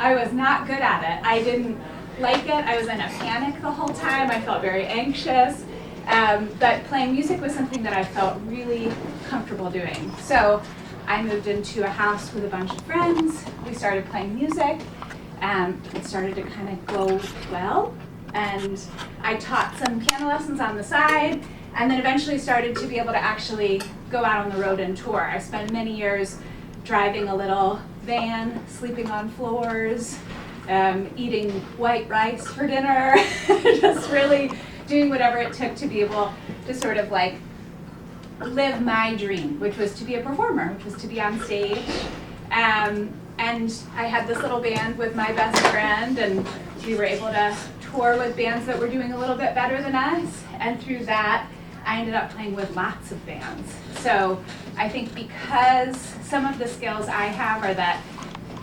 I was not good at it. I didn't like it. I was in a panic the whole time. I felt very anxious. But playing music was something that I felt really comfortable doing. So I moved into a house with a bunch of friends. We started playing music. It started to kind of go well. And I taught some piano lessons on the side, and then eventually started to be able to actually go out on the road and tour. I spent many years driving a little van, sleeping on floors, eating white rice for dinner, just really doing whatever it took to be able to sort of like live my dream, which was to be a performer, which was to be on stage. And I had this little band with my best friend, and we were able to tour with bands that were doing a little bit better than us. And through that, I ended up playing with lots of bands. So I think because some of the skills I have are that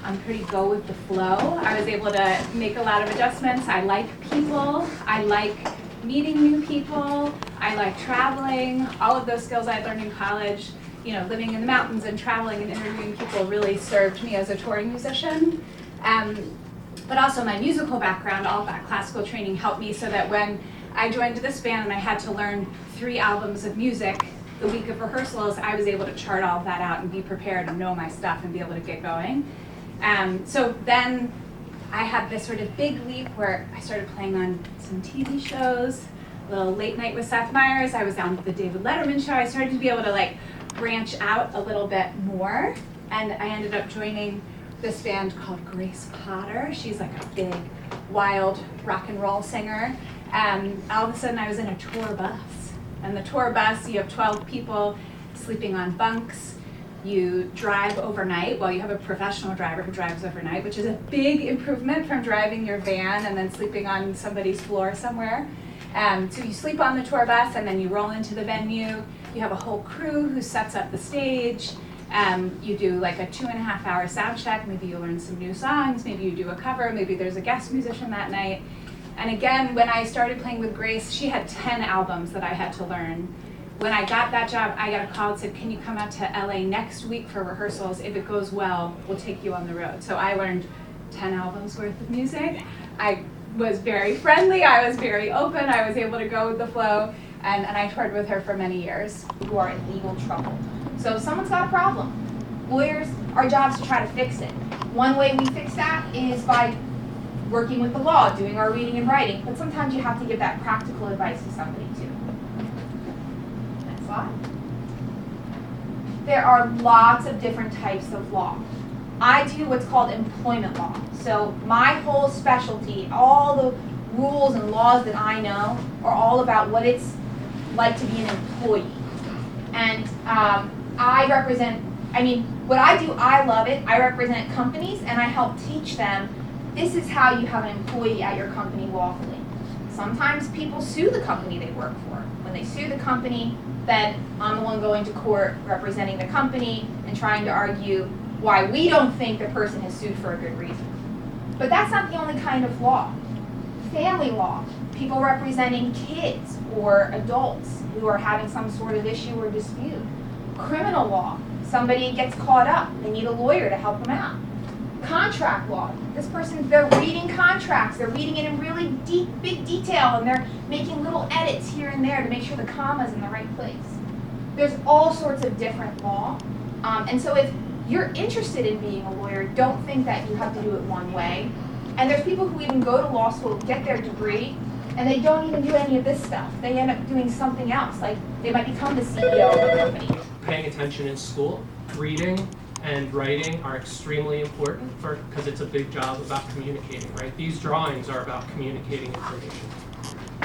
I'm pretty go with the flow, I was able to make a lot of adjustments. I like people. I like meeting new people. I like traveling. All of those skills I learned in college, you know, living in the mountains and traveling and interviewing people really served me as a touring musician. But also my musical background, all of that classical training helped me so that when I joined this band and I had to learn 3 albums of music the week of rehearsals, I was able to chart all of that out and be prepared and know my stuff and be able to get going. So then I had this sort of big leap where I started playing on some TV shows, a little Late Night with Seth Meyers. I was on the David Letterman show. I started to be able to like branch out a little bit more, and I ended up joining this band called Grace Potter. She's like a big, wild rock and roll singer. All of a sudden I was in a tour bus. And the tour bus, you have 12 people sleeping on bunks. You drive overnight. Well, you have a professional driver who drives overnight, which is a big improvement from driving your van and then sleeping on somebody's floor somewhere. So you sleep on the tour bus and then you roll into the venue. You have a whole crew who sets up the stage. You do like a 2.5-hour sound check. Maybe you learn some new songs. Maybe you do a cover. Maybe there's a guest musician that night. And again, when I started playing with Grace, she had 10 albums that I had to learn. When I got that job, I got a call that said, can you come out to LA next week for rehearsals? If it goes well, we'll take you on the road. So I learned 10 albums worth of music. I was very friendly. I was very open. I was able to go with the flow. And I toured with her for many years. You are in legal trouble. So if someone's got a problem, lawyers, our job is to try to fix it. One way we fix that is by working with the law, doing our reading and writing, but sometimes you have to give that practical advice to somebody too. Next slide. There are lots of different types of law. I do what's called employment law. So my whole specialty, all the rules and laws that I know are all about what it's like to be an employee. And I represent, what I do, I love it. I represent companies and I help teach them this is how you have an employee at your company lawfully. Sometimes people sue the company they work for. When they sue the company, then I'm the one going to court representing the company and trying to argue why we don't think the person has sued for a good reason. But that's not the only kind of law. Family law, people representing kids or adults who are having some sort of issue or dispute. Criminal law, somebody gets caught up, they need a lawyer to help them out. Contract law, this person, they're reading contracts, they're reading it in really deep, big detail, and they're making little edits here and there to make sure the comma's in the right place. There's all sorts of different law, and so if you're interested in being a lawyer, don't think that you have to do it one way. And there's people who even go to law school, get their degree, and they don't even do any of this stuff. They end up doing something else, like they might become the CEO of a company. Paying attention in school, reading and writing are extremely important because it's a big job about communicating, right? These drawings are about communicating information.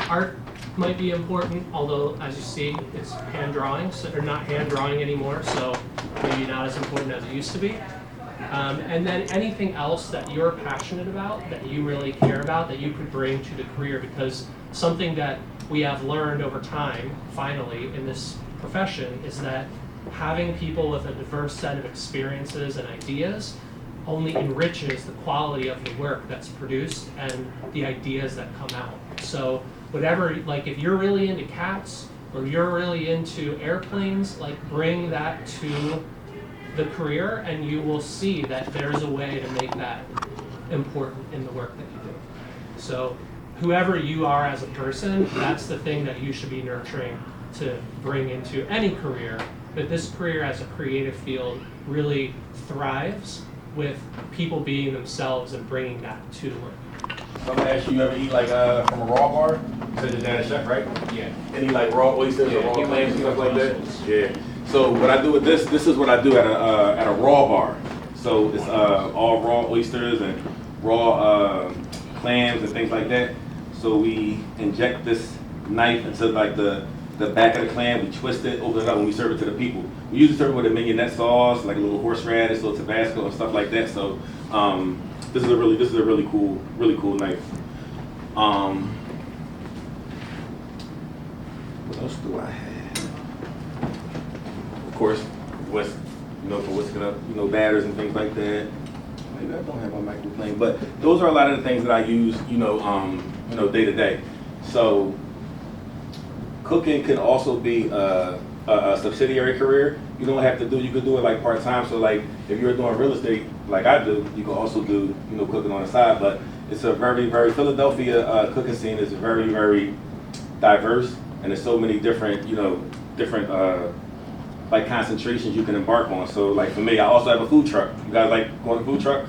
Art might be important, although as you see, it's hand drawings, or not hand drawing anymore, so maybe not as important as it used to be. And then anything else that you're passionate about, that you really care about, that you could bring to the career, because something that we have learned over time, finally, in this profession, is that having people with a diverse set of experiences and ideas only enriches the quality of the work that's produced and the ideas that come out. So whatever, like if you're really into cats or you're really into airplanes, like bring that to the career and you will see that there's a way to make that important in the work that you do. So whoever you are as a person, that's the thing that you should be nurturing to bring into any career. But this career as a creative field really thrives with people being themselves and bringing that to the work. So I'm gonna ask you, you ever eat like from a raw bar? You said your dad a chef, right? Yeah. Any like raw oysters or Yeah, raw he clams and likes stuff like that? Brussels. Yeah. So what I do with this is what I do at a raw bar. So it's all raw oysters and raw clams and things like that. So we inject this knife into like the back of the clam, we twist it, open it up, and we serve it to the people. We usually serve it with a mignonette sauce, like a little horseradish, a little Tabasco, and stuff like that. So this is a really cool knife. What else do I have? Of course, what's for whisking up, batters and things like that. Maybe I don't have my microplane, but those are a lot of the things that I use, day to day. So cooking can also be a subsidiary career. You don't have to do, you could do it like part-time. So like if you're doing real estate like I do, you can also do, cooking on the side. But it's a very, very, Philadelphia cooking scene is very, very diverse. And there's so many different, like concentrations you can embark on. So like for me, I also have a food truck. You guys like going to food trucks?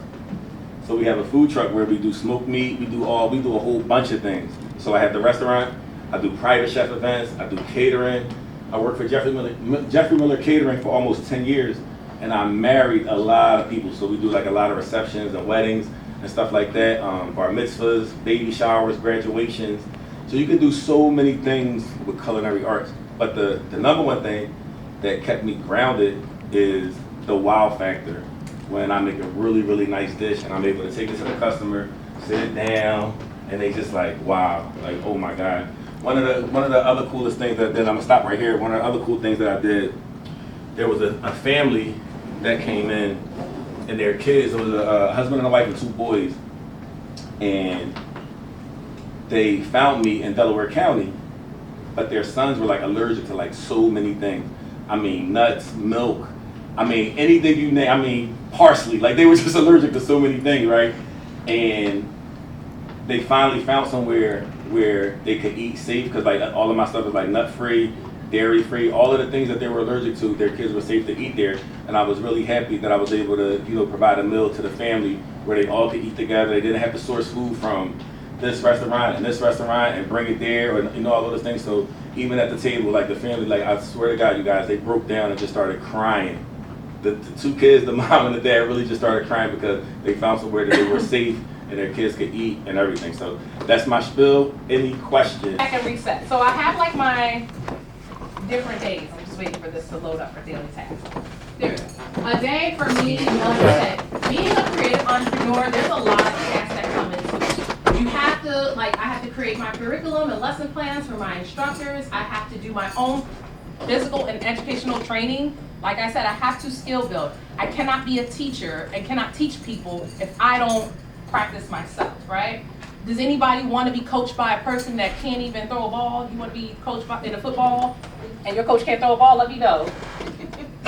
So we have a food truck where we do smoked meat, we do a whole bunch of things. So I have the restaurant, I do private chef events, I do catering. I worked for Jeffrey Miller Catering for almost 10 years, and I married a lot of people. So we do like a lot of receptions and weddings and stuff like that, bar mitzvahs, baby showers, graduations. So you can do so many things with culinary arts. But the number one thing that kept me grounded is the wow factor. When I make a really, really nice dish and I'm able to take it to the customer, sit it down, and they just like, wow, like, oh my God. One of the other coolest things that then I'm gonna stop right here. One of the other cool things that I did, there was a family that came in and their kids, it was a husband and a wife and 2 boys. And they found me in Delaware County, but their sons were like allergic to like so many things. I mean, nuts, milk, I mean, anything you name, I mean, parsley. Like they were just allergic to so many things, right? And they finally found somewhere where they could eat safe, because like all of my stuff is like nut-free, dairy-free, all of the things that they were allergic to, their kids were safe to eat there. And I was really happy that I was able to, provide a meal to the family where they all could eat together. They didn't have to source food from this restaurant and bring it there, or all of those things. So even at the table, like the family, like I swear to God, you guys, they broke down and just started crying. The 2 kids, the mom and the dad, really just started crying because they found somewhere that they were safe and their kids could eat and everything. So that's my spiel. Any questions? Back and reset. So I have like my different days. I'm just waiting for this to load up for daily tasks. There. A day for me, like I said, being a creative entrepreneur, there's a lot of tasks that come into it. You have to, I have to create my curriculum and lesson plans for my instructors. I have to do my own physical and educational training. Like I said, I have to skill build. I cannot be a teacher and cannot teach people if I don't practice myself, right? Does anybody want to be coached by a person that can't even throw a ball? You want to be coached in a football and your coach can't throw a ball? Let me know.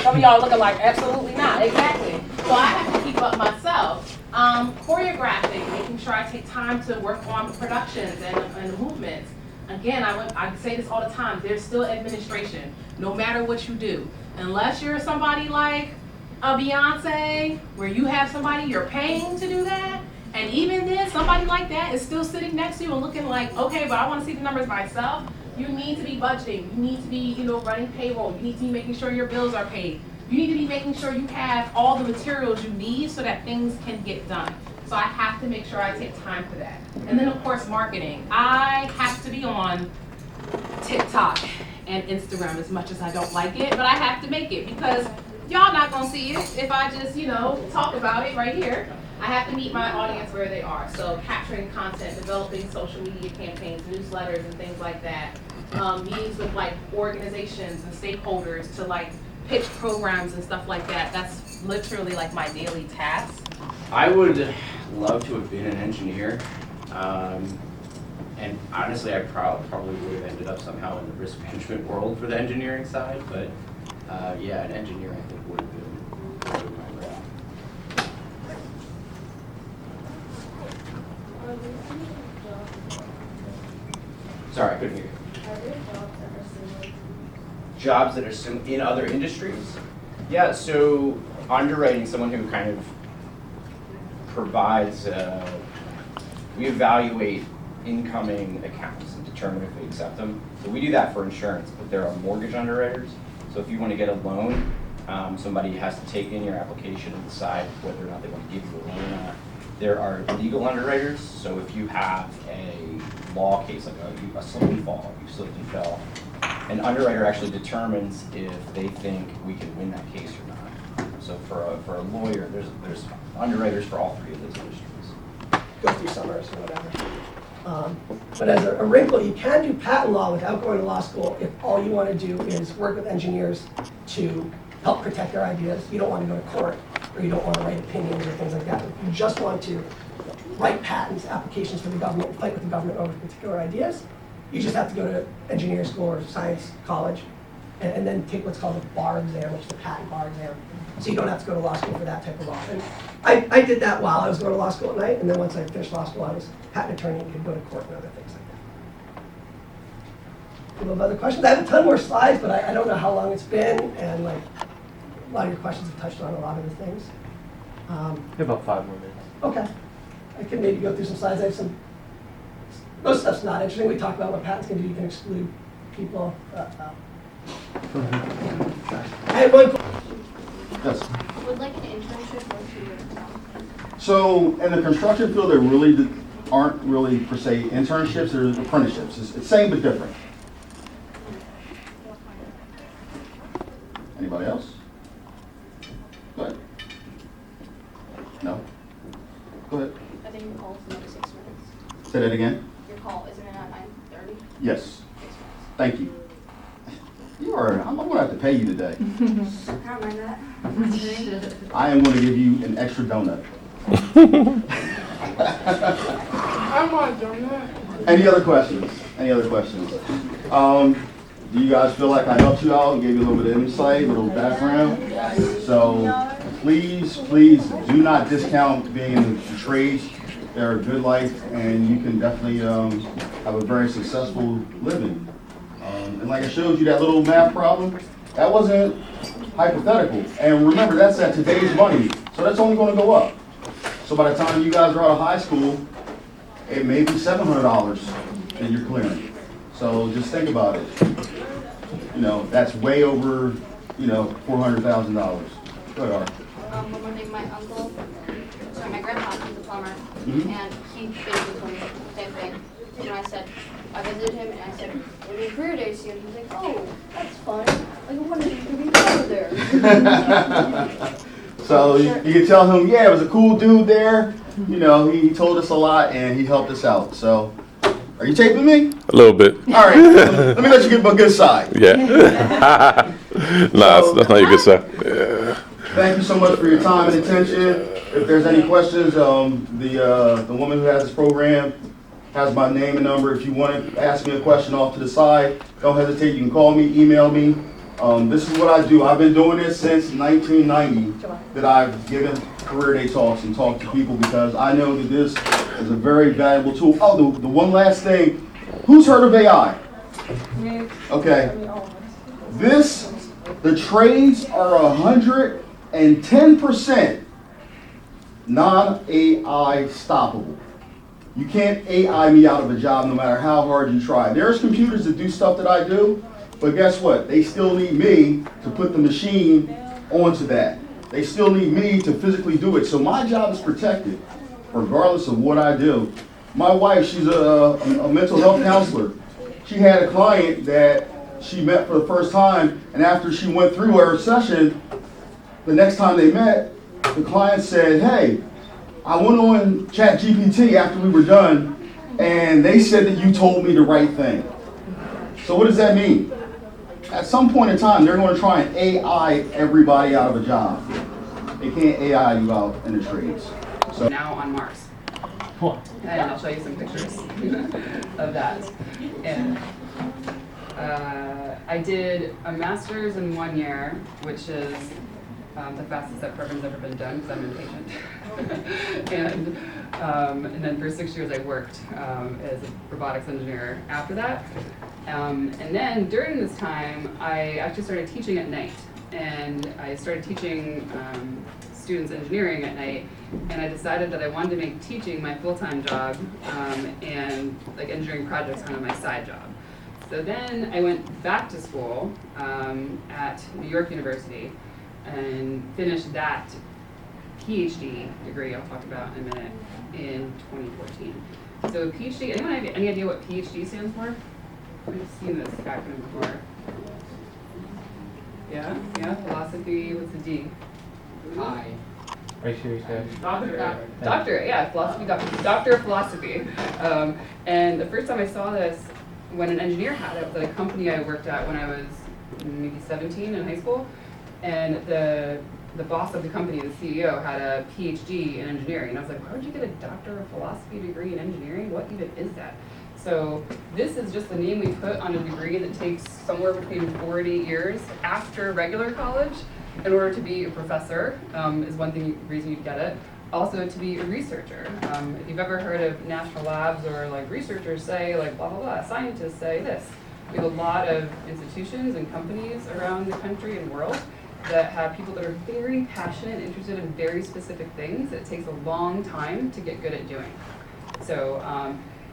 Some of y'all looking like absolutely not. Exactly. So I have to keep up myself. Choreographing, making sure I take time to work on productions and movements. Again, I say this all the time, there's still administration, no matter what you do. Unless you're somebody like a Beyonce, where you have somebody you're paying to do that, and even then, somebody like that is still sitting next to you and looking like, okay, but I want to see the numbers myself. You need to be budgeting. You need to be, running payroll. You need to be making sure your bills are paid. You need to be making sure you have all the materials you need so that things can get done. So I have to make sure I take time for that. And then, of course, marketing. I have to be on TikTok and Instagram as much as I don't like it, but I have to make it because y'all not gonna see it if I just, talk about it right here. I have to meet my audience where they are. So capturing content, developing social media campaigns, newsletters, and things like that. Meetings with organizations and stakeholders to pitch programs and stuff like that. That's literally my daily task. I would love to have been an engineer. And honestly, I probably would have ended up somehow in the risk management world for the engineering side, but yeah, an engineer I think would have been my route. Sorry, I couldn't hear you. Jobs that are in other industries? Yeah, so underwriting, someone who kind of provides, we evaluate incoming accounts and determine if we accept them. So we do that for insurance, but there are mortgage underwriters. So if you want to get a loan, somebody has to take in your application and decide whether or not they want to give you a loan or not. There are legal underwriters, so if you have a law case, like a slip and fall, you slipped and fell, an underwriter actually determines if they think we can win that case or not. So for a lawyer, there's underwriters for all three of those industries. Go through summers or whatever. But as a wrinkle, you can do patent law without going to law school if all you want to do is work with engineers to help protect their ideas. You don't want to go to court, or you don't want to write opinions or things like that. If you just want to write patents, applications for the government, and fight with the government over particular ideas, you just have to go to engineering school or science college and then take what's called a bar exam, which is the patent bar exam. So you don't have to go to law school for that type of law. And I did that while I was going to law school at night, and then once I finished law school, I was a patent attorney and could go to court and other things like that. Do you have other questions? I have a ton more slides, but I don't know how long it's been, and like a lot of your questions have touched on a lot of the things. About 5 more minutes. Okay. I can maybe go through some slides. I have some, most stuff's not interesting. We talked about what patents can do. You can exclude people. I had one. Yes. Would like an internship or 2 years? So in the construction field, there really aren't really per se internships. There's apprenticeships. It's same but different. Anybody else? Go ahead. No? Go ahead. I think your call is another 6 minutes. Say that again. Your call, isn't it at 9:30? Yes. 6 minutes. Thank you. I'm going to have to pay you today. I don't mind that. I am going to give you an extra donut. I want a donut. Any other questions? Any other questions? Do you guys feel like I helped you out and gave you a little bit of insight, a little background? So please do not discount being in the trades. They're a good life, and you can definitely have a very successful living. And like I showed you that little math problem, that wasn't hypothetical. And remember, that's at today's money, so that's only going to go up. So by the time you guys are out of high school, it may be $700 that you're clearing. So just think about it. You know, that's way over, $400,000. Go ahead, Art. One day my uncle, sorry, my grandpa, he's a plumber, Mhm. and he basically told me the same thing. And I visited him and I said, "What did career day see?" And he was like, "Oh, that's fun. Like, I wondered if you could be over there." So you can tell him, yeah, it was a cool dude there. You know, he told us a lot and he helped us out. So, are you taping me? A little bit. All right, let me let you get my good side. Yeah. Nah, that's not your good side. Yeah. Thank you so much for your time and attention. If there's any questions, the woman who has this program has my name and number. If you want to ask me a question off to the side, don't hesitate. You can call me, email me. This is what I do. I've been doing this since 1990 that I've given career day talks and talked to people because I know that this is a very valuable tool. Oh, the one last thing. Who's heard of AI? Okay. The trades are 110% non-AI stoppable. You can't AI me out of a job no matter how hard you try. There's computers that do stuff that I do, but guess what? They still need me to put the machine onto that. They still need me to physically do it. So my job is protected, regardless of what I do. My wife, she's a mental health counselor. She had a client that she met for the first time, and after she went through her session, the next time they met, the client said, "Hey, I went on ChatGPT after we were done, and they said that you told me the right thing." So what does that mean? At some point in time, they're going to try and AI everybody out of a job. They can't AI you out in the trades. So now on Mars. And I'll show you some pictures of that. And I did a master's in 1 year, which is the fastest that program's ever been done because I'm impatient. And then for 6 years I worked as a robotics engineer after that. And then during this time, I actually started teaching at night. And I started teaching students engineering at night. And I decided that I wanted to make teaching my full-time job and like engineering projects kind of my side job. So then I went back to school at New York University and finished that PhD degree I'll talk about in a minute in 2014. So PhD, anyone have any idea what PhD stands for? I've seen this acronym before. Yeah, philosophy, what's the D? Hi. Are you sure you said? Doctorate, yeah, philosophy, doctor of philosophy. And the first time I saw this, when an engineer had it, was at a company I worked at when I was maybe 17 in high school, and the boss of the company, the CEO, had a PhD in engineering, and I was like, why would you get a doctor of philosophy degree in engineering? What even is that? So this is just the name we put on a degree that takes somewhere between 4 to 8 years after regular college in order to be a professor, is one reason you'd get it. Also to be a researcher. If you've ever heard of national labs or like researchers say like blah, blah, blah, scientists say this. We have a lot of institutions and companies around the country and world that have people that are very passionate and interested in very specific things that it takes a long time to get good at doing. So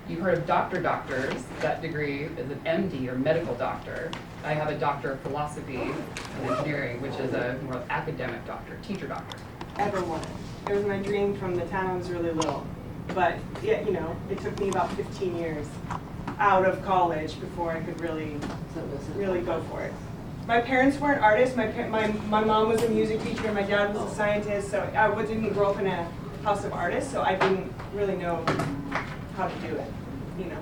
you've heard of doctors. That degree is an MD or medical doctor. I have a doctor of philosophy and engineering, which is a more academic doctor, teacher doctor. Ever wanted. It was my dream from the time I was really little. But yeah, you know, it took me about 15 years out of college before I could really go for it. My parents weren't artists. My mom was a music teacher and my dad was a scientist, so I didn't grow up in a house of artists, so I didn't really know how to do it, you know.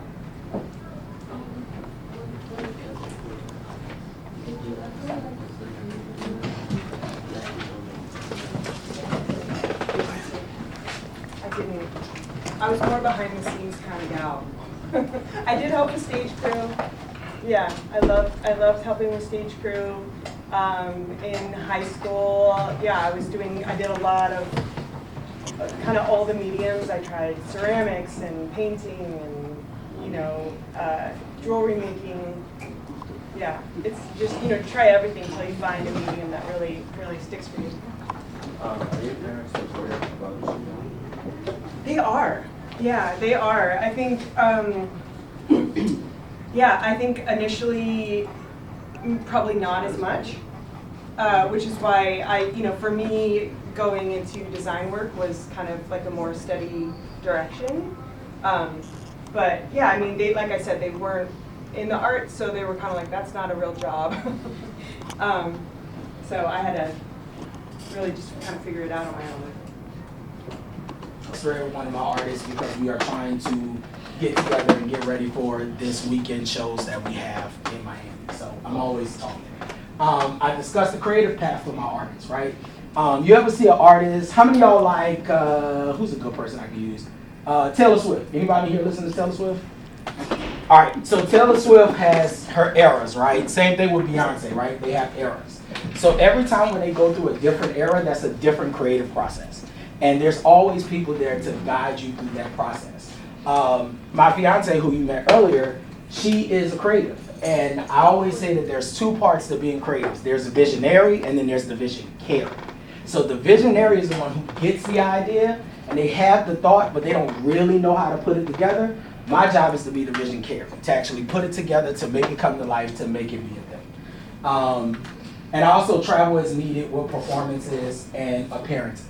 I was more behind the scenes kind of gal. I did help the stage crew. Yeah, I loved helping with stage crew. In high school, yeah, I did a lot of kind of all the mediums. I tried ceramics and painting and, you know, jewelry making. Yeah, it's just, you know, try everything until you find a medium that really sticks for you. Are your parents supportive about what you're doing? They are. Yeah, they are. I think, yeah, I think initially probably not as much, which is why you know, for me, going into design work was kind of like a more steady direction. But yeah, I mean, like I said, they weren't in the arts, so they were kind of like, that's not a real job. So I had to really just kind of figure it out on my own. For one of my artists, because we are trying to get together and get ready for this weekend shows that we have in Miami. So I'm always talking. I discussed the creative path for my artists, right? You ever see an artist? How many of y'all like, who's a good person I can use? Taylor Swift. Anybody here listen to Taylor Swift? All right, so Taylor Swift has her eras, right? Same thing with Beyonce, right? They have eras. So every time when they go through a different era, that's a different creative process. And there's always people there to guide you through that process. My fiance, who you met earlier, she is a creative. And I always say that there's two parts to being creative. There's a visionary and then there's the vision carrier. So the visionary is the one who gets the idea and they have the thought, but they don't really know how to put it together. My job is to be the vision carrier, to actually put it together, to make it come to life, to make it be a thing. And I also travel as needed with performances and appearances.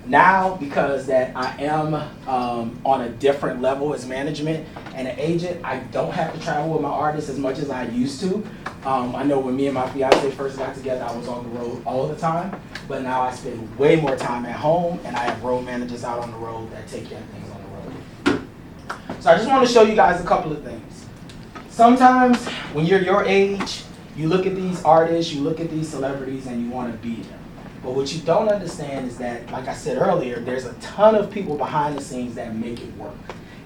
Now, because that I am on a different level as management and an agent, I don't have to travel with my artists as much as I used to. I know when me and my fiance first got together, I was on the road all the time, but now I spend way more time at home and I have road managers out on the road that take care of things on the road. So I just want to show you guys a couple of things. Sometimes when you're your age, you look at these artists, you look at these celebrities and you want to be them. But what you don't understand is that, like I said earlier, there's a ton of people behind the scenes that make it work.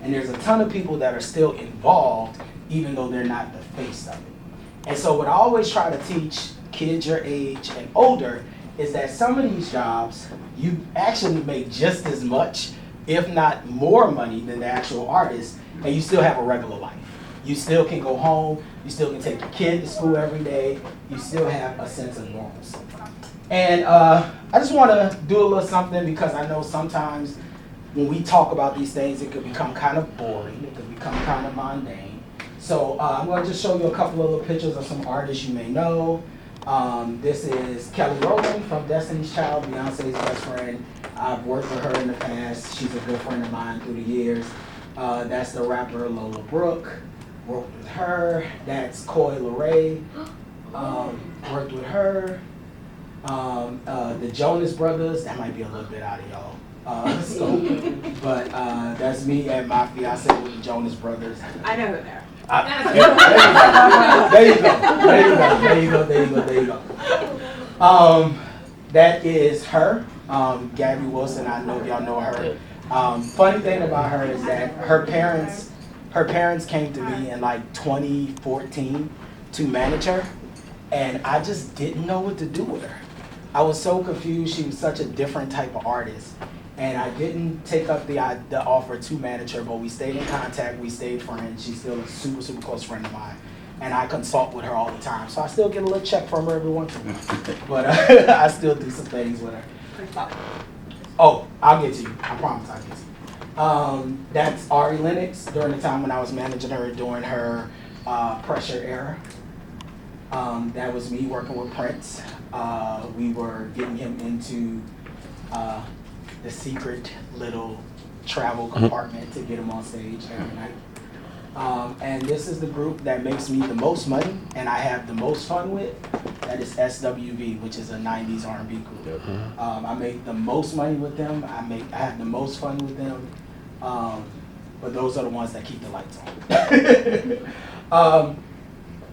And there's a ton of people that are still involved, even though they're not the face of it. And so what I always try to teach kids your age and older is that some of these jobs, you actually make just as much, if not more money than the actual artist, and you still have a regular life. You still can go home, you still can take your kid to school every day, you still have a sense of normalcy. And I just want to do a little something because I know sometimes when we talk about these things, it could become kind of boring, it could become kind of mundane. So I'm going to just show you a couple of little pictures of some artists you may know. This is Kelly Rowland from Destiny's Child, Beyonce's best friend. I've worked with her in the past. She's a good friend of mine through the years. That's the rapper Lola Brooke. Worked with her. That's Coi Leray. Worked with her. The Jonas Brothers. That might be a little bit out of y'all scope, but that's me and my fiance with the Jonas Brothers. I know who they are. There you go. That is her, Gabby Wilson. I know y'all know her. Funny thing about her is that her parents came to me in like 2014 to manage her, and I just didn't know what to do with her. I was so confused. She was such a different type of artist. And I didn't take up the offer to manage her, but we stayed in contact, we stayed friends. She's still a super, super close friend of mine. And I consult with her all the time. So I still get a little check from her every once in a while. But I still do some things with her. Oh, I'll get to you. I promise I'll get to you. That's Ari Lennox during the time when I was managing her during her Pressure era. That was me working with Prince. We were getting him into the secret little travel compartment to get him on stage every night. And this is the group that makes me the most money and I have the most fun with. That is SWV, which is a 90s R&B group. I make the most money with them. I have the most fun with them. But those are the ones that keep the lights on.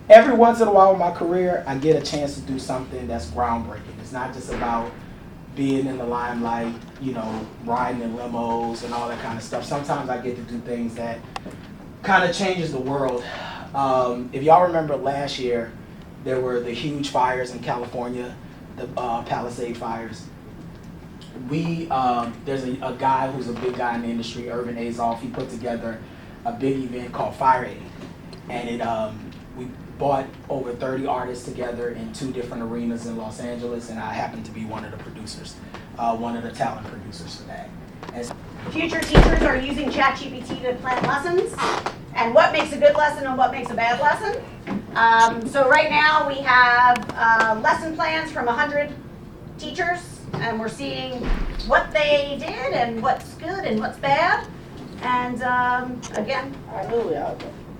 Every once in a while in my career, I get a chance to do something that's groundbreaking. It's not just about being in the limelight, you know, riding in limos and all that kind of stuff. Sometimes I get to do things that kind of changes the world. If y'all remember last year, there were the huge fires in California, the Palisade fires. There's a guy who's a big guy in the industry, Irvin Azoff. He put together a big event called Fire Aid, and we brought over 30 artists together in 2 different arenas in Los Angeles, and I happened to be one of the producers, one of the talent producers for that. Future teachers are using ChatGPT to plan lessons, and what makes a good lesson and what makes a bad lesson. So right now we have lesson plans from 100 teachers, and we're seeing what they did and what's good and what's bad. And again, I knew it. I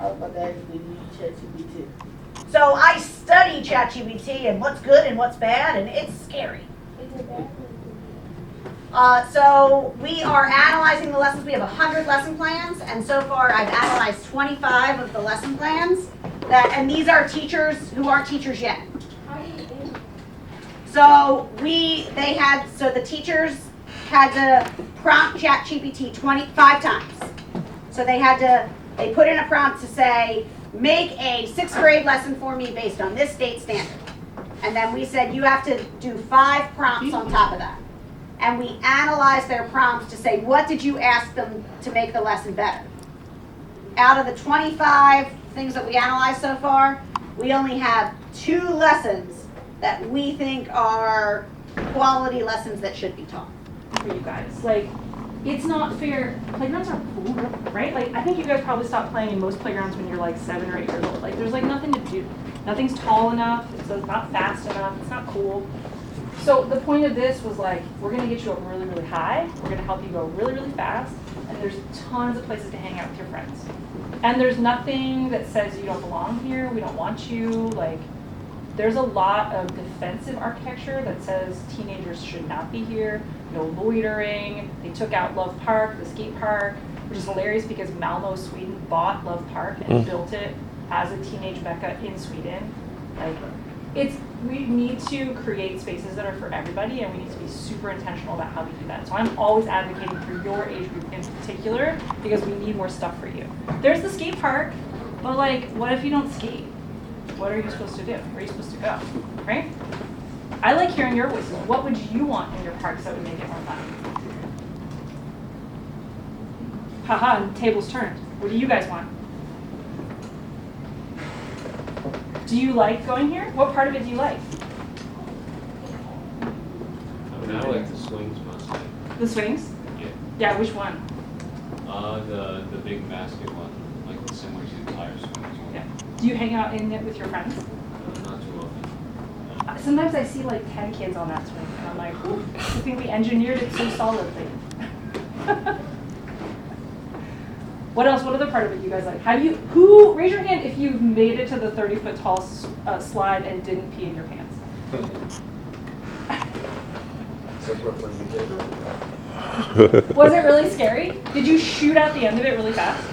was about to ask you, do you use ChatGPT? so I study ChatGPT and what's good and what's bad, and it's scary. So we are analyzing the lessons. We have 100 lesson plans, and so far I've analyzed 25 of the lesson plans. And these are teachers who aren't teachers yet. So the teachers had to prompt ChatGPT 25 times. So they put in a prompt to say, make a 6th grade lesson for me based on this state standard. And then we said, you have to do 5 prompts on top of that. And we analyzed their prompts to say, what did you ask them to make the lesson better? Out of the 25 things that we analyzed so far, we only have 2 lessons that we think are quality lessons that should be taught. For you guys, like, it's not fair. Playgrounds are cool, right? Like, I think you guys probably stopped playing in most playgrounds when you're like 7 or 8 years old. Like, there's like nothing to do. Nothing's tall enough. It's not fast enough. It's not cool. So the point of this was like, we're gonna get you up really, really high. We're gonna help you go really, really fast. And there's tons of places to hang out with your friends. And there's nothing that says you don't belong here. We don't want you. Like, there's a lot of defensive architecture that says teenagers should not be here. No loitering. They took out Love Park, the skate park, which is hilarious because Malmo, Sweden bought Love Park and built it as a teenage mecca in Sweden. Like, we need to create spaces that are for everybody, and we need to be super intentional about how we do that. So I'm always advocating for your age group in particular because we need more stuff for you. There's the skate park, but like, what if you don't skate? What are you supposed to do? Where are you supposed to go, right? I like hearing your voices. What would you want in your parks that would make it more fun? Haha, and tables turned. What do you guys want? Do you like going here? What part of it do you like? I mean, I like the swings mostly. The swings? Yeah. Yeah, which one? The big basket one, like similar to the tire swings one. Yeah. Do you hang out in it with your friends? Not too often. Sometimes I see like 10 kids on that swing, and I'm like, ooh, I think we engineered it so solidly. What else? What other part of it you guys like? Who, raise your hand if you've made it to the 30-foot tall slide and didn't pee in your pants. Was it really scary? Did you shoot out the end of it really fast?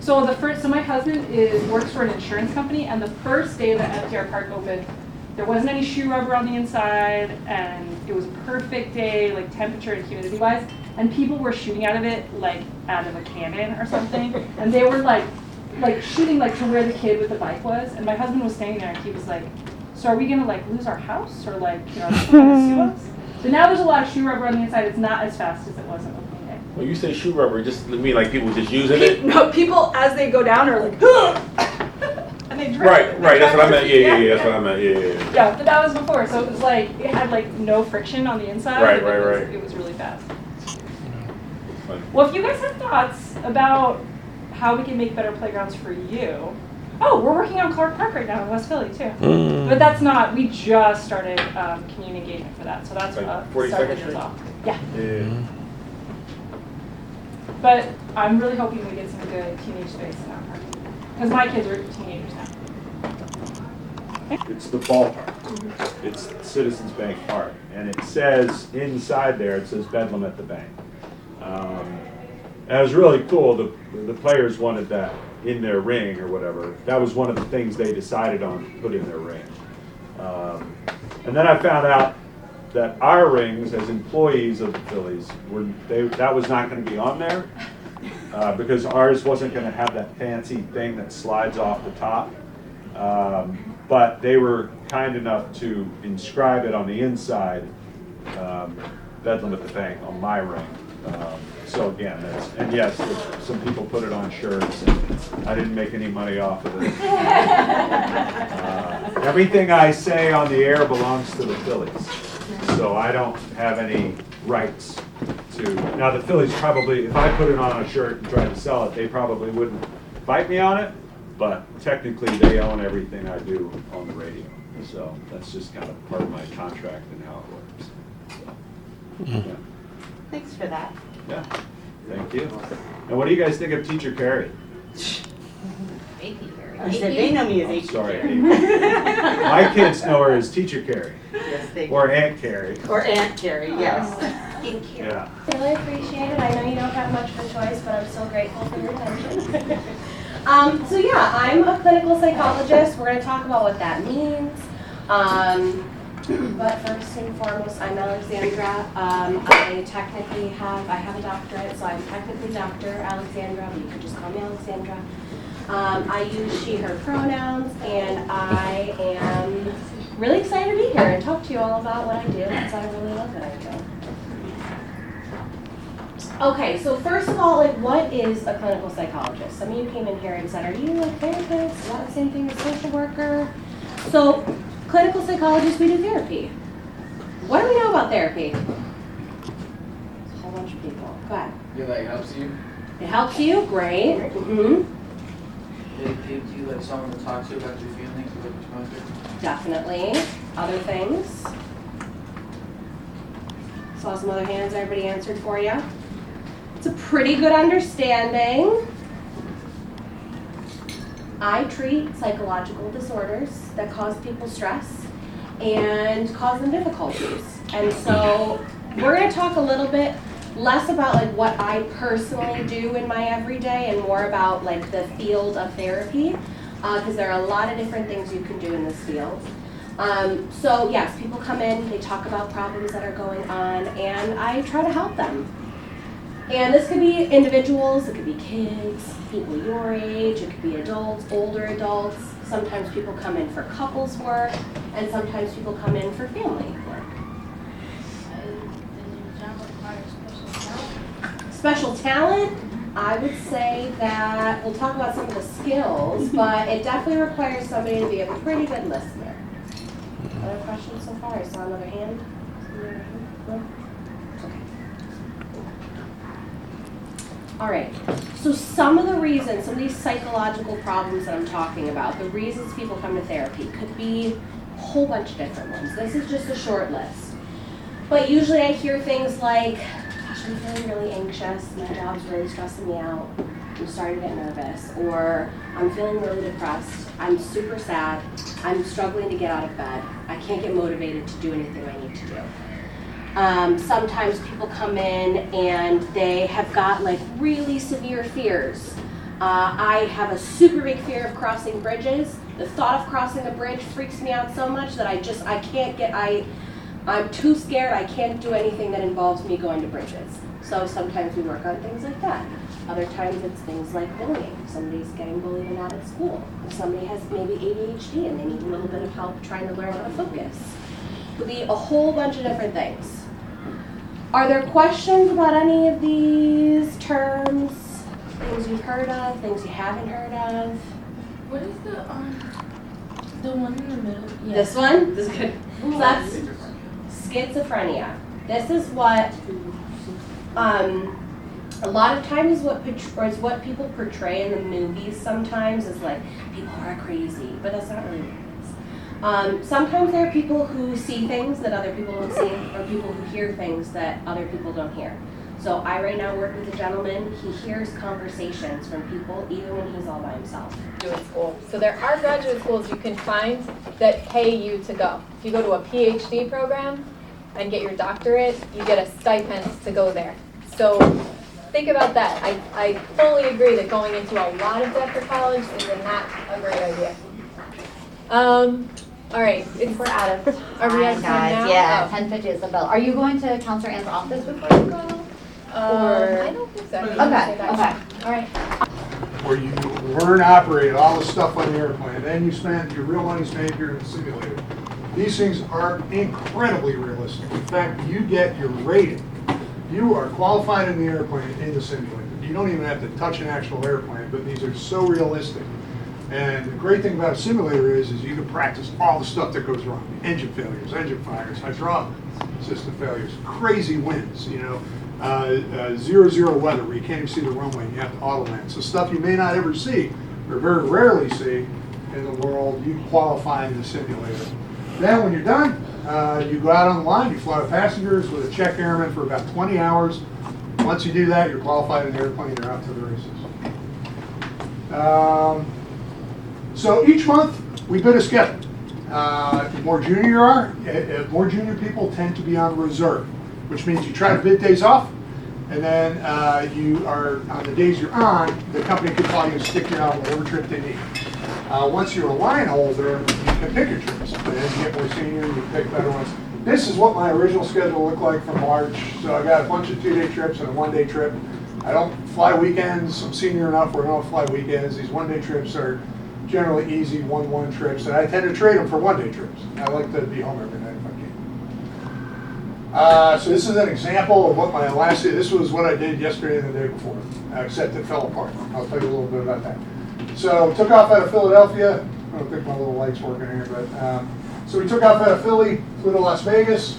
So my husband works for an insurance company, and the first day that FDR Park opened, there wasn't any shoe rubber on the inside, and it was a perfect day, like temperature and humidity wise, and people were shooting out of it like out of a cannon or something, and they were like shooting like to where the kid with the bike was, and my husband was standing there, and he was like, "So are we gonna like lose our house, or like, you know, are they gonna sue us?" So now there's a lot of shoe rubber on the inside. It's not as fast as it was at opening day. When you say shoe rubber, just to me like people just using it. No, people as they go down are like, and they drag. Right. That's what I meant. Yeah. That's what I meant. Yeah. Yeah, but that was before, so it was like it had like no friction on the inside. Right. It was really fast. Well, if you guys have thoughts about how we can make better playgrounds for you, we're working on Clark Park right now in West Philly too. But that's not. We just started community engagement for that, so that's Like 42nd Second Street? off. Yeah. But I'm really hoping we get some good teenage space in our park because my kids are teenagers now. It's the ballpark. It's Citizens Bank Park. And it says inside there, it says Bedlam at the Bank. And it was really cool. The players wanted that in their ring or whatever. That was one of the things they decided on to put in their ring. And then I found out that our rings as employees of the Phillies, that was not going to be on there because ours wasn't going to have that fancy thing that slides off the top. But they were kind enough to inscribe it on the inside, Bedlam at the Bank, on my ring. So again, and yes, some people put it on shirts, and I didn't make any money off of it. Everything I say on the air belongs to the Phillies, so I don't have any rights to. Now the Phillies probably, if I put it on a shirt and tried to sell it, they probably wouldn't fight me on it, but technically they own everything I do on the radio. So that's just kind of part of my contract and how it works. So, yeah. Thanks for that. Yeah, thank you. And what do you guys think of Teacher Carrie? They know me as Amy. Sorry, Amy. My kids know her as Teacher Carrie. Yes, they Or Aunt Carrie. Or Aunt Carrie, yes. Thank you. Yeah. Really appreciate it. I know you don't have much of a choice, but I'm so grateful for your attention. So yeah, I'm a clinical psychologist. We're going to talk about what that means. But first and foremost, I'm Alexandra. I have a doctorate, so I'm technically Dr. Alexandra, but you could just call me Alexandra. I use she, her pronouns, and I am really excited to be here and talk to you all about what I do, because I really love what I do. Okay, so first of all, like, what is a clinical psychologist? Some of you came in here and said, are you a therapist? Is that the same thing as social worker? So, clinical psychologists, we do therapy. What do we know about therapy? A whole bunch of people. Go ahead. Yeah, like helps you. It helps you, great. Mm-hmm. It gives you like someone to talk to about your feelings or what you're going through. Definitely. Other things? Saw some other hands everybody answered for you. It's a pretty good understanding. I treat psychological disorders that cause people stress and cause them difficulties. And so we're going to talk a little bit less about like what I personally do in my everyday and more about like the field of therapy, because there are a lot of different things you can do in this field. So yes, people come in, they talk about problems that are going on, and I try to help them. And this could be individuals, it could be kids, people your age, it could be adults, older adults. Sometimes people come in for couples work, and sometimes people come in for family work. Special talent, I would say that, we'll talk about some of the skills, but it definitely requires somebody to be a pretty good listener. Other questions so far? I saw another hand. No? Okay. All right, so some of the reasons, some of these psychological problems that I'm talking about, the reasons people come to therapy could be a whole bunch of different ones. This is just a short list. But usually I hear things like, gosh, I'm feeling really anxious, my job's really stressing me out, I'm starting to get nervous, or I'm feeling really depressed, I'm super sad, I'm struggling to get out of bed, I can't get motivated to do anything I need to do. Sometimes people come in and they have got like really severe fears. I have a super big fear of crossing bridges. The thought of crossing a bridge freaks me out so much that I'm too scared, I can't do anything that involves me going to bridges. So sometimes we work on things like that. Other times it's things like bullying. Somebody's getting bullied and not at school. If somebody has maybe ADHD and they need a little bit of help trying to learn how to focus. It could be a whole bunch of different things. Are there questions about any of these terms? Things you've heard of, things you haven't heard of? What is the one in the middle? Yeah. This one? This is good. So that's schizophrenia. This is what a lot of times is what people portray in the movies sometimes is like people are crazy, but that's not really what it is. Sometimes there are people who see things that other people don't see, or people who hear things that other people don't hear. So I right now work with a gentleman, he hears conversations from people even when he's all by himself. Graduate school. So there are graduate schools you can find that pay you to go. If you go to a PhD program and get your doctorate, you get a stipend to go there. So think about that. I fully agree that going into a lot of debt for college is not a great idea. All right, We're out of time, are we out of time guys. now? Yeah, Oh. 10:50 is the bell. Are you going to Counselor Ann's office before you go? I don't think so. Okay. All right. Where you learn to operate all the stuff on the airplane, then you spend your real money spent here in the simulator. These things are incredibly realistic. In fact, you get your rating. You are qualified in the airplane in the simulator. You don't even have to touch an actual airplane, but these are so realistic. And the great thing about a simulator is you can practice all the stuff that goes wrong. Engine failures, engine fires, hydraulic system failures, crazy winds, 0-0 weather where you can't even see the runway and you have to auto land. So stuff you may not ever see, or very rarely see in the world, you qualify in the simulator. Then when you're done, you go out on the line, you fly with passengers with a check airman for about 20 hours. Once you do that, you're qualified in the airplane, you're out to the races. So each month, we bid a schedule. The more junior you are, more junior people tend to be on reserve, which means you try to bid days off, and then you are, on the days you're on, the company can call you and stick you out whatever trip they need. Once you're a line holder, you can pick your trips. And as you get more senior, you pick better ones. This is what my original schedule looked like from March. So I got a bunch of 2-day trips and a 1-day trip. I don't fly weekends. I'm senior enough where I don't fly weekends. These 1-day trips are generally easy 1-1 trips, and I tend to trade them for 1-day trips. I like to be home every night if I can. So this is an example of what my last day, this was what I did yesterday and the day before, except it fell apart. I'll tell you a little bit about that. So took off out of Philadelphia. I don't think my little light's working here, but so we took off out of Philly, flew to Las Vegas.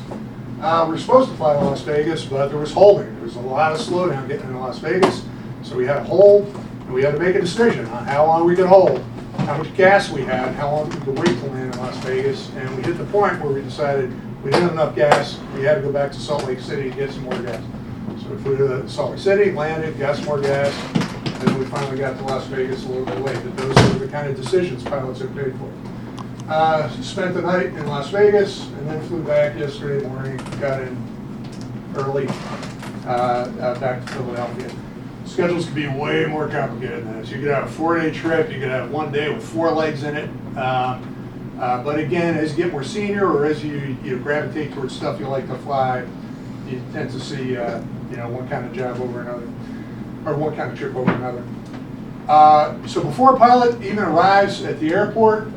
We were supposed to fly to Las Vegas, but there was holding. There was a lot of slowdown getting into Las Vegas, so we had to hold, and we had to make a decision on how long we could hold, how much gas we had, how long we could wait to land in Las Vegas, and we hit the point where we decided we didn't have enough gas, we had to go back to Salt Lake City to get some more gas. So we flew to Salt Lake City, landed, got some more gas, and then we finally got to Las Vegas a little bit late. But those are the kind of decisions pilots are paid for. Spent the night in Las Vegas, and then flew back yesterday morning, got in early, back to Philadelphia. Schedules can be way more complicated than this. You could have a 4-day trip, you could have 1 day with 4 legs in it. But again, as you get more senior, or as you gravitate towards stuff you like to fly, you tend to see one kind of job over another, or one kind of trip over another. So before a pilot even arrives at the airport,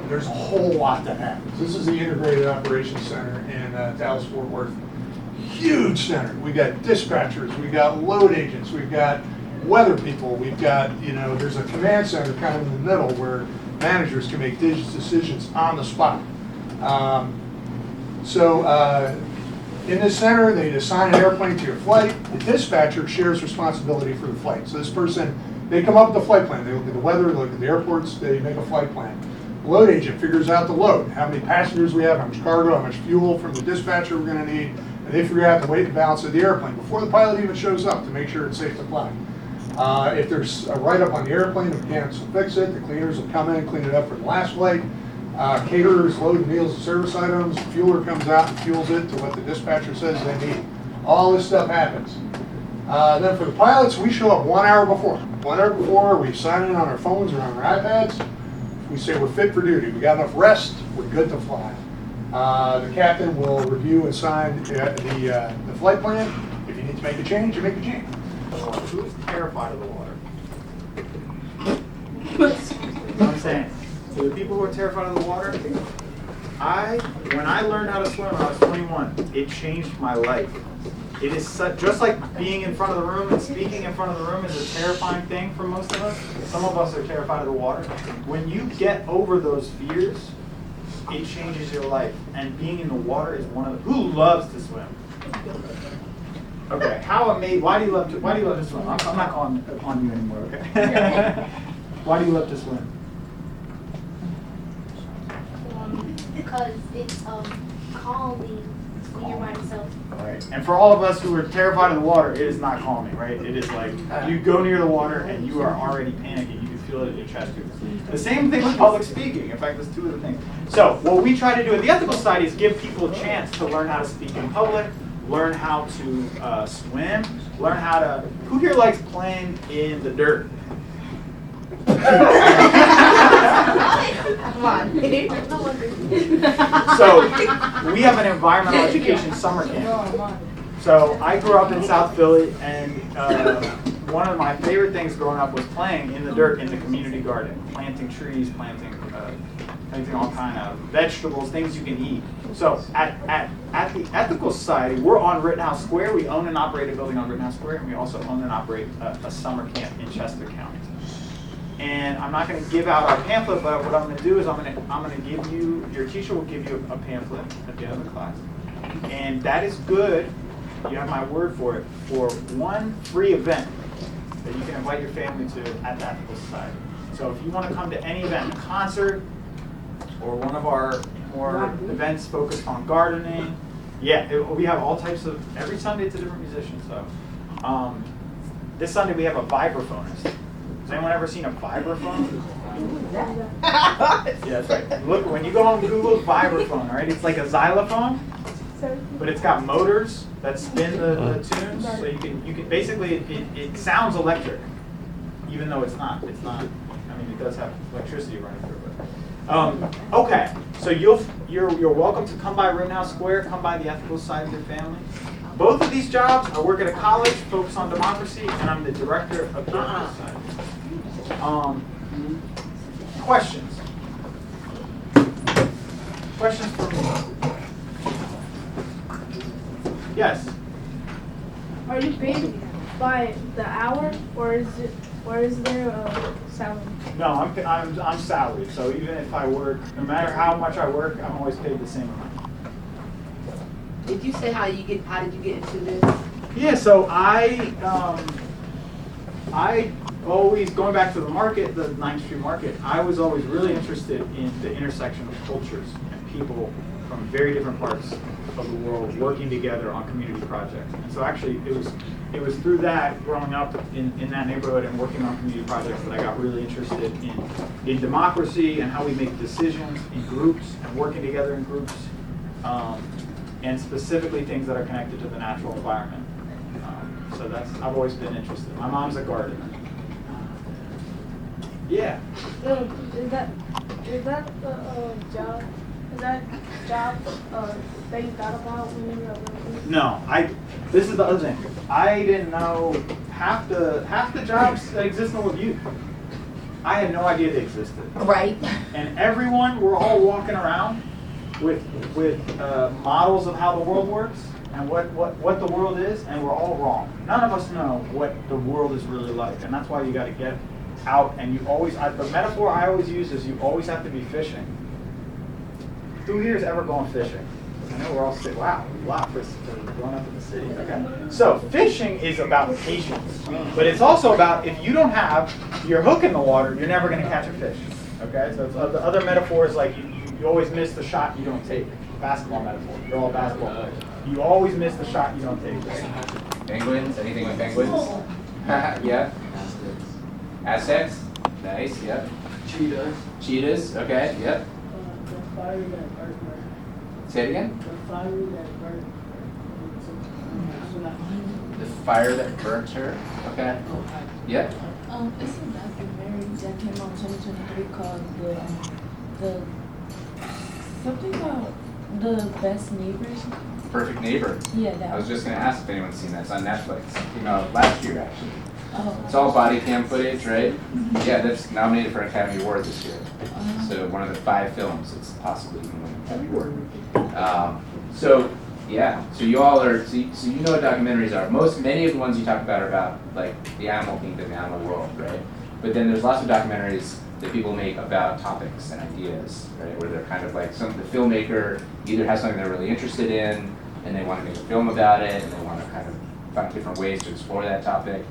there's a whole lot that happens. This is the Integrated Operations Center in Dallas-Fort Worth. Huge center. We got dispatchers, we got load agents, we've got weather people, we've got, there's a command center kind of in the middle where managers can make decisions on the spot. In this center, they assign an airplane to your flight. The dispatcher shares responsibility for the flight. So this person, they come up with a flight plan. They look at the weather, they look at the airports, they make a flight plan. The load agent figures out the load, how many passengers we have, how much cargo, how much fuel from the dispatcher we're going to need, and they figure out the weight and balance of the airplane before the pilot even shows up to make sure it's safe to fly. If there's a write-up on the airplane, the mechanics will fix it, the cleaners will come in, clean it up for the last flight. Caterers load meals and service items, the fueler comes out and fuels it to what the dispatcher says they need. All this stuff happens. Then for the pilots, we show up 1 hour before. 1 hour before, we sign in on our phones or on our iPads. We say we're fit for duty. We got enough rest, we're good to fly. The captain will review and sign the flight plan. If you need to make a change, you make a change. Who's terrified of the water? What I'm saying. So the people who are terrified of the water, when I learned how to swim when I was 21, it changed my life. It is just like being in front of the room and speaking in front of the room is a terrifying thing for most of us. Some of us are terrified of the water. When you get over those fears, it changes your life. And being in the water is one of the, who loves to swim? Okay, how amazing, why do you love to swim? I'm not on you anymore, okay? Why do you love to swim? Because it's calming when you're by yourself. Right. And for all of us who are terrified of the water, it is not calming, right? It is like you go near the water and you are already panicking. You can feel it in your chest. The same thing with public speaking. In fact, there's two of the things. So what we try to do at the Ethical Society is give people a chance to learn how to speak in public, learn how to swim, learn how to. Who here likes playing in the dirt? Come on. So we have an environmental education summer camp. So I grew up in South Philly, and one of my favorite things growing up was playing in the dirt in the community garden, planting trees, planting all kind of vegetables, things you can eat. So at the Ethical Society, we're on Rittenhouse Square. We own and operate a building on Rittenhouse Square, and we also own and operate a summer camp in Chester County. And I'm not going to give out our pamphlet, but what I'm going to do is I'm going to give you, your teacher will give you a pamphlet at the end of the class. And that is good, you have my word for it, for one free event that you can invite your family to at the Ethical Society. So if you want to come to any event, a concert, or one of our more events focused on gardening, we have all types of, every Sunday it's a different musician. So this Sunday we have a vibraphonist. Has anyone ever seen a vibraphone? Yeah, that's right. Look, when you go on Google vibraphone, all right, it's like a xylophone, but it's got motors that spin the tunes. So you can basically, it sounds electric, even though it's not. It's not. I mean, it does have electricity running through it. Okay, so you're welcome to come by Rittenhouse Square, come by the Ethical Society with your family. Both of these jobs, I work at a college, focus on democracy, and I'm the director of the Ethical Society. Questions? Questions for me? Yes. Are you paid by the hour, or is there a salary? No, I'm salaried. So even if I work, no matter how much I work, I'm always paid the same amount. Did you say how did you get into this? Yeah, so I always, going back to the market, the 9th Street Market, I was always really interested in the intersection of cultures and people from very different parts of the world working together on community projects. And so actually it was through that, growing up in that neighborhood and working on community projects, that I got really interested in democracy and how we make decisions in groups and working together in groups. And specifically things that are connected to the natural environment. So I've always been interested. My mom's a gardener. Yeah. Is that the job? Is that job that you thought about when you were working? No, this is the other thing. I didn't know half the jobs that exist in Lviv, I had no idea they existed. Right. And everyone, we're all walking around with models of how the world works and what the world is, and we're all wrong. None of us know what the world is really like, and that's why you got to get out. And you always, the metaphor I always use is you always have to be fishing. Who here is ever going fishing? I know we're all saying, wow, a lot for growing up in the city. Okay. So fishing is about patience, but it's also about if you don't have your hook in the water, you're never going to catch a fish. Okay. So the other metaphor is like you always miss the shot you don't take. Basketball metaphor. You're all basketball players. You always miss the shot you don't take. Penguins? Anything with penguins? Yeah. Aztecs? Nice. Yep. Cheetahs. Cheetahs? Okay. Yep. The fire that burnt her. Say it again. The fire that burnt The fire that burnt her. Okay. Yep. It's a documentary that came out 2023 called the something about the best neighbors. Perfect Neighbor. Yeah, that I was one. just going to ask if anyone's seen that. It's on Netflix. Came out last year, actually. Oh. It's all body cam footage, right? Yeah, that's nominated for an Academy Award this year. So one of the 5 films that's possibly going to win an Academy Award. So yeah, so you all are, so you know what documentaries are. Many of the ones you talk about are about like the animal kingdom, the animal world, right? But then there's lots of documentaries that people make about topics and ideas, right? Where they're kind of like the filmmaker either has something they're really interested in and they want to make a film about it and they want to kind of find different ways to explore that topic.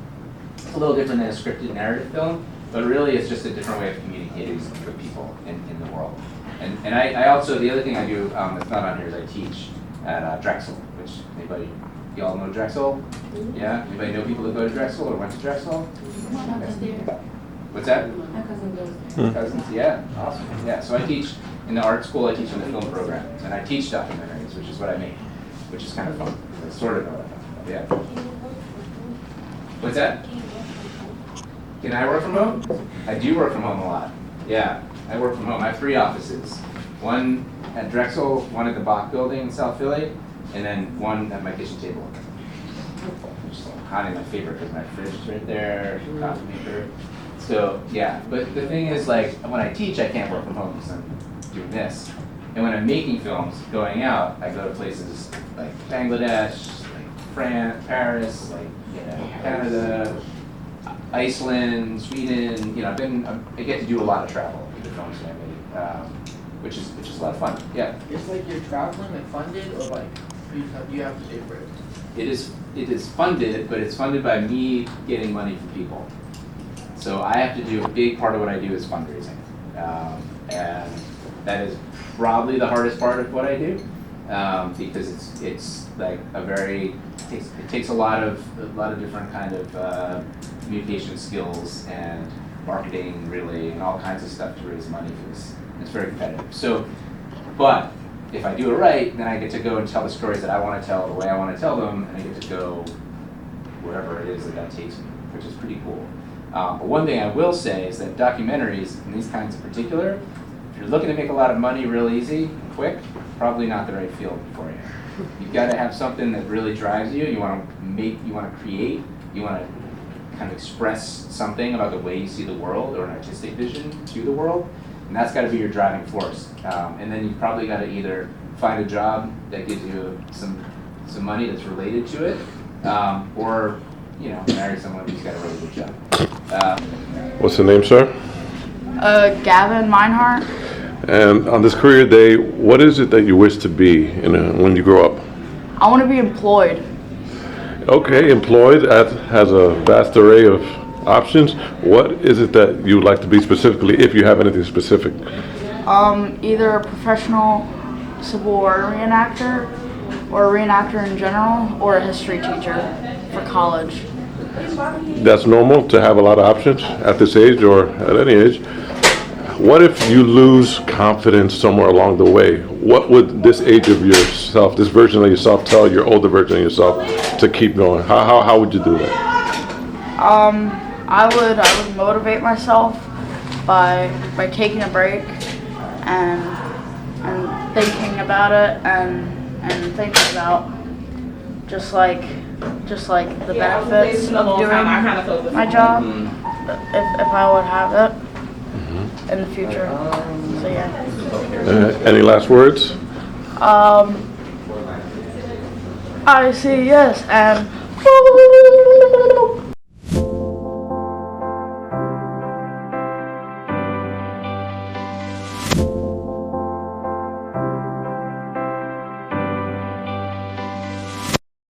It's a little different than a scripted narrative film, but really it's just a different way of communicating with people in the world. And I also, the other thing I do that's not on here is I teach at Drexel, which you all know Drexel? Yeah? Anybody know people that go to Drexel or went to Drexel? What's that? My cousin goes there. Cousins, yeah, awesome. Yeah, so I teach in the art school, I teach in the film program, and I teach documentaries, which is what I make, which is kind of fun. It's sort of what I yeah. What's that? Can I work from home? I do work from home a lot. Yeah, I work from home. I have 3 offices. One at Drexel, one at the Bach Building in South Philly, and then one at my kitchen table. Which is kind of my favorite because my fridge is right there, coffee maker. So yeah, but the thing is, like, when I teach, I can't work from home because I'm doing this. And when I'm making films, going out, I go to places like Bangladesh, like France, Paris, like Canada, Iceland, Sweden. You know, I get to do a lot of travel with the films that I make, which is a lot of fun. Yeah. It's like you're traveling and funded, or like you have to pay for it. It is funded, but it's funded by me getting money from people. So I have to do, a big part of what I do is fundraising. And that is probably the hardest part of what I do, because it's like it takes a lot of different kind of communication skills and marketing really and all kinds of stuff to raise money for this. It's very competitive. So, but if I do it right, then I get to go and tell the stories that I want to tell the way I want to tell them, and I get to go wherever it is that takes me, which is pretty cool. But one thing I will say is that documentaries, and these kinds in particular, if you're looking to make a lot of money real easy and quick, probably not the right field for you. You've got to have something that really drives you. You want to create, you want to kind of express something about the way you see the world or an artistic vision to the world, and that's got to be your driving force. And then you've probably got to either find a job that gives you some money that's related to it, or marry someone who's got a really good job. What's the name, sir? Gavin Meinhardt. And on this career day, what is it that you wish to be when you grow up? I want to be employed. Okay, employed has a vast array of options. What is it that you would like to be specifically, if you have anything specific? Either a professional Civil War reenactor, or a reenactor in general, or a history teacher for college. That's normal to have a lot of options at this age or at any age. What if you lose confidence somewhere along the way? What would this age of yourself, this version of yourself, tell your older version of yourself to keep going? How would you do that? I would motivate myself by taking a break and thinking about it and thinking about just like just like the Yeah, I was gonna say it's benefits been a of long doing time. I kinda felt this my way. job, Mm. if I would have it in the future. So yeah. Any last words? I see yes and